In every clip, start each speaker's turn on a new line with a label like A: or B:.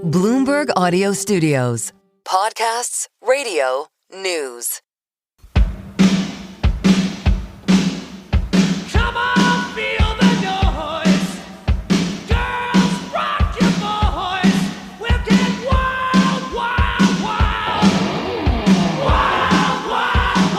A: Bloomberg Audio Studios. Podcasts, radio, news.
B: Come on, feel the noise. Girls, rock your voice. We'll get wild, wild, wild. Wild, wild,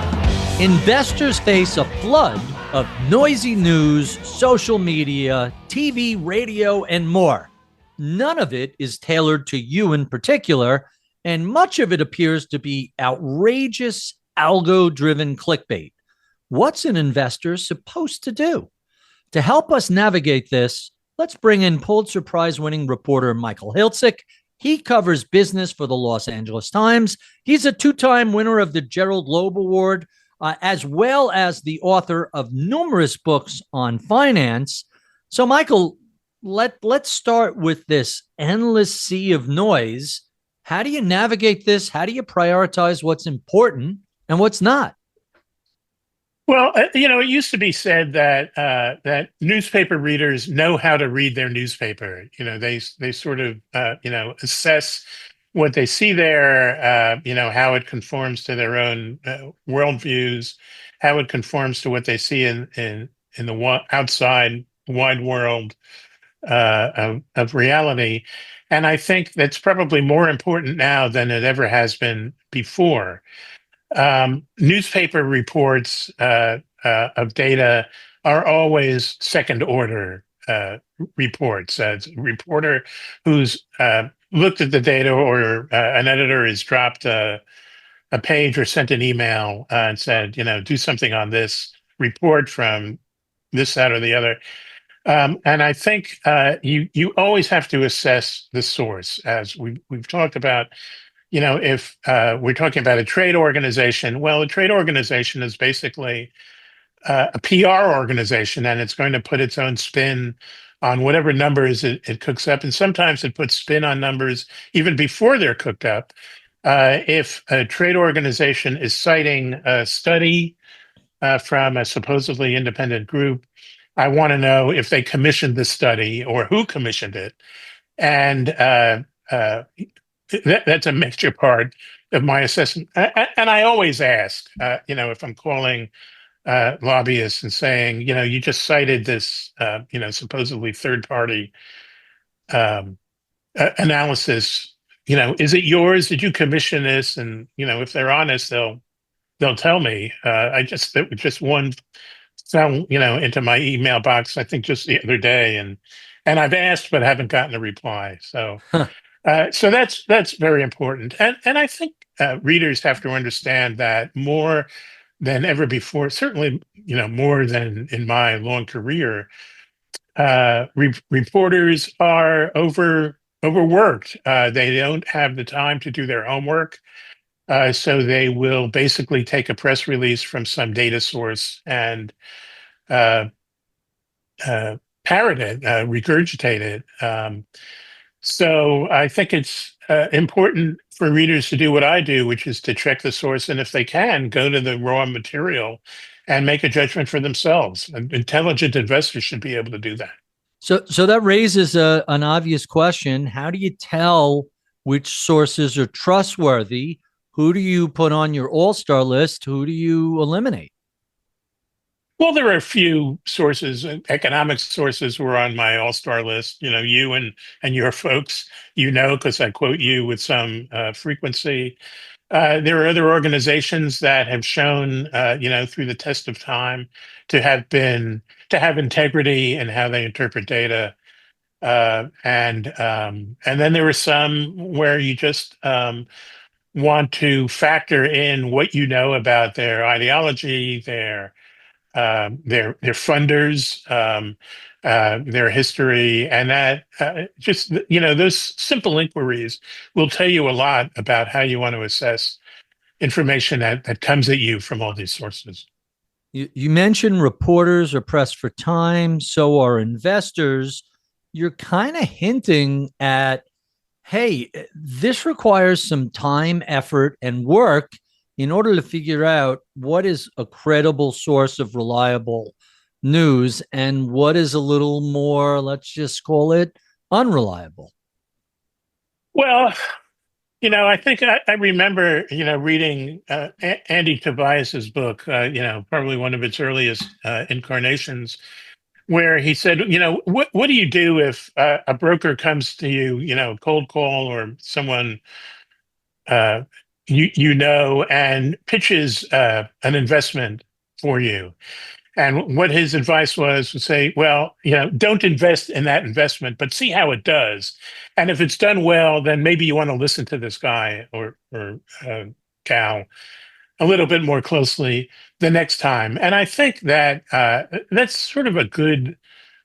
B: wild.
C: Investors face a flood of noisy news, social media, TV, radio, and more. None of it is tailored to you in particular, and much of it appears to be outrageous, algo-driven clickbait. What's an investor supposed to do? To help us navigate this, let's bring in Pulitzer Prize-winning reporter Michael Hiltzik. He covers business for the Los Angeles Times. He's a two-time winner of the Gerald Loeb Award, as well as the author of numerous books on finance. So, Michael, let's start with this endless sea of noise. How do you navigate this? How do you prioritize what's important and what's not?
D: Well, it used to be said that that newspaper readers know how to read their newspaper. They sort of assess what they see there. How it conforms to their own worldviews, how it conforms to what they see in the outside wide world of reality. And I think that's probably more important now than it ever has been before. Newspaper reports of data are always second order reports. As a reporter who's looked at the data, or an editor has dropped a page or sent an email and said, do something on this report from this, that, or the other. And I think you always have to assess the source, as we've talked about. If we're talking about a trade organization, well, a trade organization is basically a PR organization, and it's going to put its own spin on whatever numbers it cooks up. And sometimes it puts spin on numbers even before they're cooked up. If a trade organization is citing a study from a supposedly independent group, I want to know if they commissioned the study or who commissioned it. And that's a major part of my assessment. And I always ask, if I'm calling lobbyists and saying, you just cited this, supposedly third-party analysis, is it yours? Did you commission this? And, if they're honest, they'll tell me. It was just one fell, into my email box, I think just the other day, and I've asked but haven't gotten a reply. So, so that's very important, and I think readers have to understand that more than ever before. Certainly, more than in my long career, reporters are overworked. They don't have the time to do their homework. So they will basically take a press release from some data source and parrot it, regurgitate it. So I think it's important for readers to do what I do, which is to check the source, and if they can, go to the raw material and make a judgment for themselves. And intelligent investors should be able to do that.
C: So that raises an obvious question. How do you tell which sources are trustworthy? Who do you put on your all-star list? Who do you eliminate?
D: Well, there are a few sources, economic sources who are on my all-star list. You and your folks, because I quote you with some frequency. There are other organizations that have shown, through the test of time, to have integrity in how they interpret data. And then there are some where you just want to factor in what you know about their ideology, their funders, their history, and that those simple inquiries will tell you a lot about how you want to assess information that comes at you from all these sources.
C: You mentioned reporters are pressed for time, so are investors. You're kind of hinting at, hey, this requires some time, effort, and work in order to figure out what is a credible source of reliable news and what is a little more, let's just call it, unreliable?
D: Well, I think I remember, reading Andy Tobias's book, probably one of its earliest incarnations, where he said, what do you do if a broker comes to you, cold call, or someone uh, and pitches an investment for you? And what his advice was to say, well, don't invest in that investment, but see how it does. And if it's done well, then maybe you want to listen to this guy or gal a little bit more closely the next time. And I think that that's sort of a good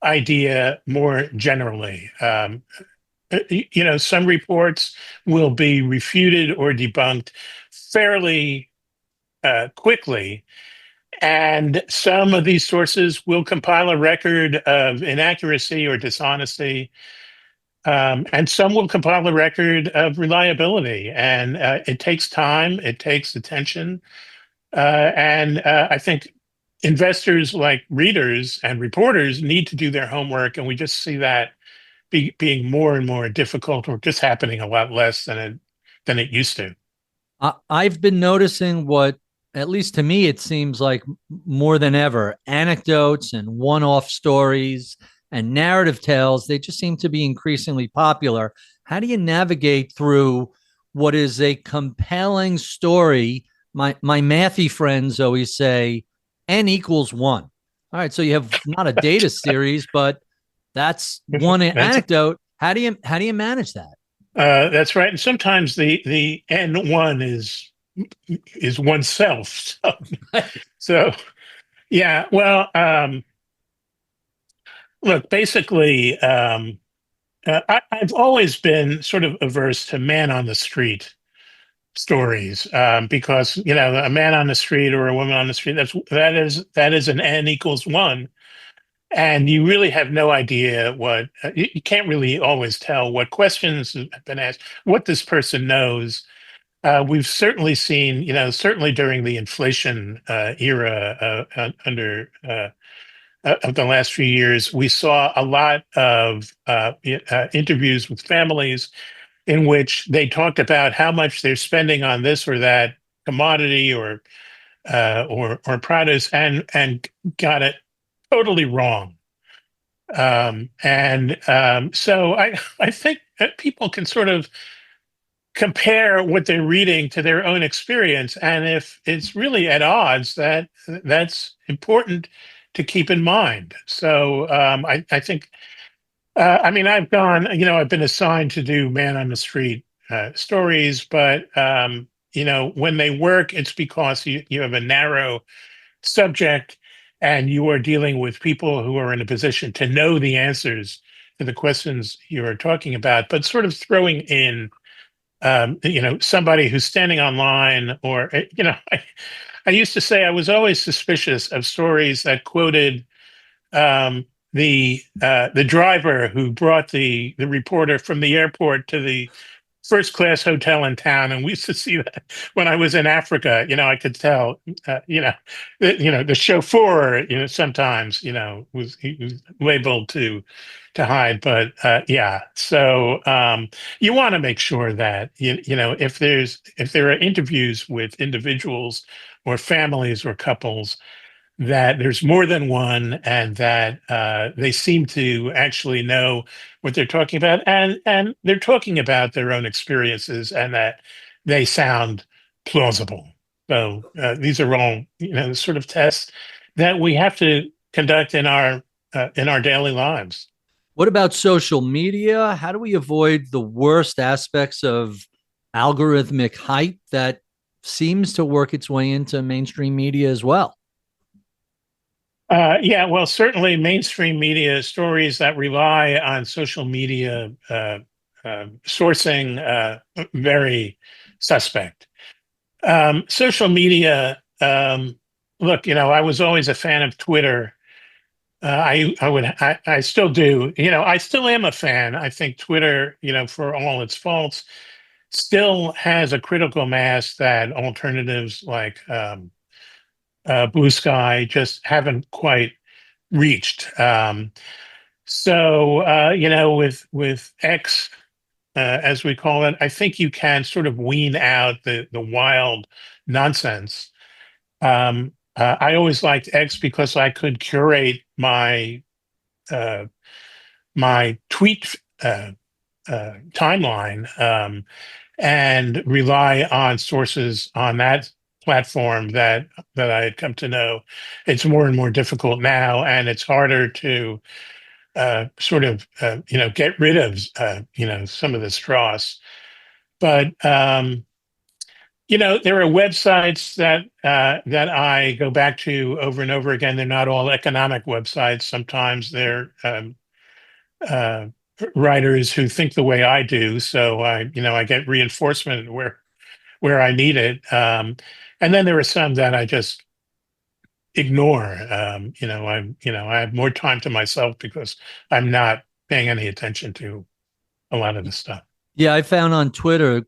D: idea more generally. Some reports will be refuted or debunked fairly quickly. And some of these sources will compile a record of inaccuracy or dishonesty. And some will compile a record of reliability. And it takes time, it takes attention. And I think investors, like readers and reporters, need to do their homework. And we just see that being more and more difficult, or just happening a lot less than it used to.
C: I've been noticing what, at least to me, it seems like more than ever, anecdotes and one-off stories and narrative tales, they just seem to be increasingly popular. How do you navigate through what is a compelling story? My mathy friends always say n equals 1. All right, so you have not a data series, but that's one anecdote. How do you manage that?
D: That's right. And sometimes the N1 is oneself. So yeah. Well, look, basically, I've always been sort of averse to man on the street stories, because a man on the street or a woman on the street, that is an N equals 1. And you really have no idea you can't really always tell what questions have been asked, what this person knows. We've certainly seen, certainly during the inflation era of the last few years, we saw a lot of interviews with families in which they talked about how much they're spending on this or that commodity or produce, and got it totally wrong. So I think that people can sort of compare what they're reading to their own experience, and if it's really at odds, that's important to keep in mind. So I think, I mean, I've been assigned to do man on the street stories, but when they work, it's because you have a narrow subject, and you are dealing with people who are in a position to know the answers to the questions you are talking about, but sort of throwing in, somebody who's standing online, or, I used to say I was always suspicious of stories that quoted the driver who brought the reporter from the airport to the first class hotel in town. And we used to see that when I was in Africa. I could tell, the chauffeur, sometimes, he was labeled to hide. But yeah, so you want to make sure that, if there are interviews with individuals or families or couples, that there's more than one, and that they seem to actually know what they're talking about, and they're talking about their own experiences, and that they sound plausible. So these are all, sort of tests that we have to conduct in our daily lives.
C: What about social media? How do we avoid the worst aspects of algorithmic hype that seems to work its way into mainstream media as well?
D: Yeah, well, certainly mainstream media stories that rely on social media sourcing, very suspect. Social media, look, I was always a fan of Twitter. I still do. I still am a fan. I think Twitter, for all its faults, still has a critical mass that alternatives like Blue Sky just haven't quite reached. So, with X, as we call it, I think you can sort of wean out the wild nonsense. I always liked X because I could curate uh, my tweet timeline, and rely on sources on that platform that I had come to know. It's more and more difficult now, and it's harder to get rid of some of the straws. But there are websites that I go back to over and over again. They're not all economic websites. Sometimes they're uh, writers who think the way I do. So I get reinforcement where I need it. And then there are some that I just ignore. I have more time to myself because I'm not paying any attention to a lot of the stuff.
C: Yeah, I found on Twitter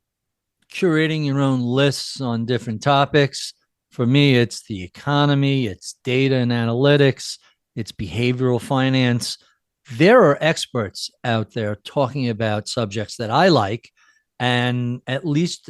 C: curating your own lists on different topics. For me, it's the economy, it's data and analytics, it's behavioral finance. There are experts out there talking about subjects that I like, and at least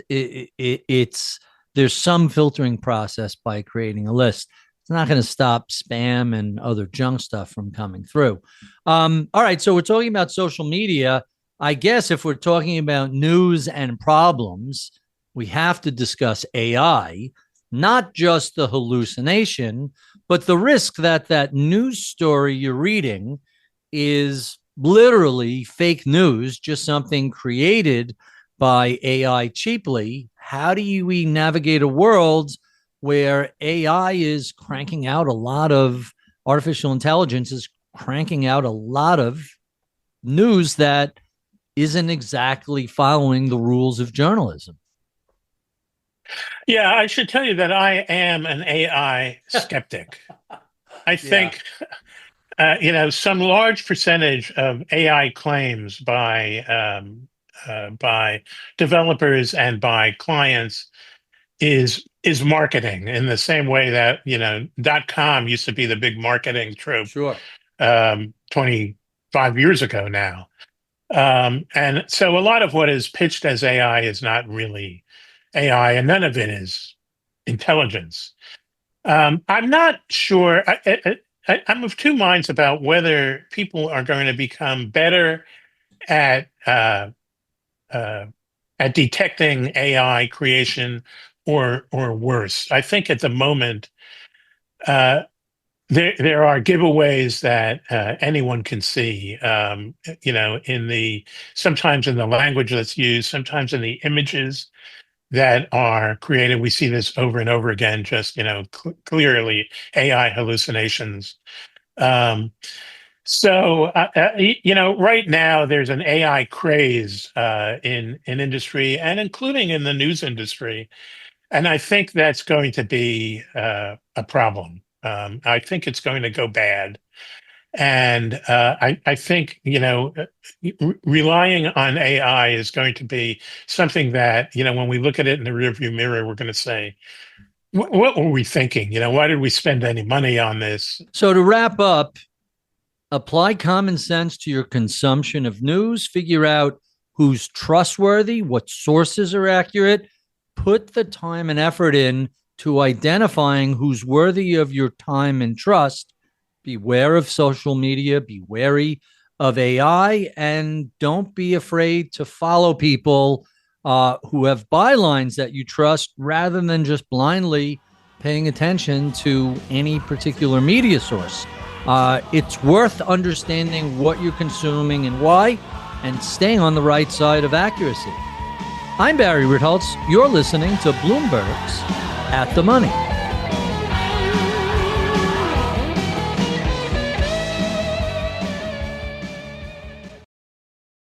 C: there's some filtering process by creating a list. It's not going to stop spam and other junk stuff from coming through. All right, so we're talking about social media. I guess if we're talking about news and problems, we have to discuss AI, not just the hallucination, but the risk that that news story you're reading is literally fake news, just something created by AI cheaply. How do we navigate a world where AI is cranking out a lot of artificial intelligence is cranking out a lot of news that isn't exactly following the rules of journalism?
D: Yeah, I should tell you that I am an AI skeptic. I think, some large percentage of AI claims by developers and by clients is marketing, in the same way that .com used to be the big marketing trope.
C: Sure.
D: 25 years ago now. And so a lot of what is pitched as AI is not really AI, and none of it is intelligence. I'm not sure. I'm of two minds about whether people are going to become better at detecting AI creation or worse. I think at the moment there are giveaways that anyone can see. Sometimes in the language that's used, sometimes in the images that are created. We see this over and over again. Just clearly AI hallucinations. So right now there's an AI craze in industry, and including in the news industry, and I think that's going to be a problem. I think it's going to go bad, and I think relying on AI is going to be something that when we look at it in the rearview mirror, we're going to say, "What were we thinking? Why did we spend any money on this?"
C: So to wrap up, apply common sense to your consumption of news. Figure out who's trustworthy, what sources are accurate. Put the time and effort in to identifying who's worthy of your time and trust. Beware of social media, be wary of AI, and don't be afraid to follow people who have bylines that you trust, rather than just blindly paying attention to any particular media source. It's worth understanding what you're consuming and why, and staying on the right side of accuracy. I'm Barry Ritholtz. You're listening to Bloomberg's At the Money.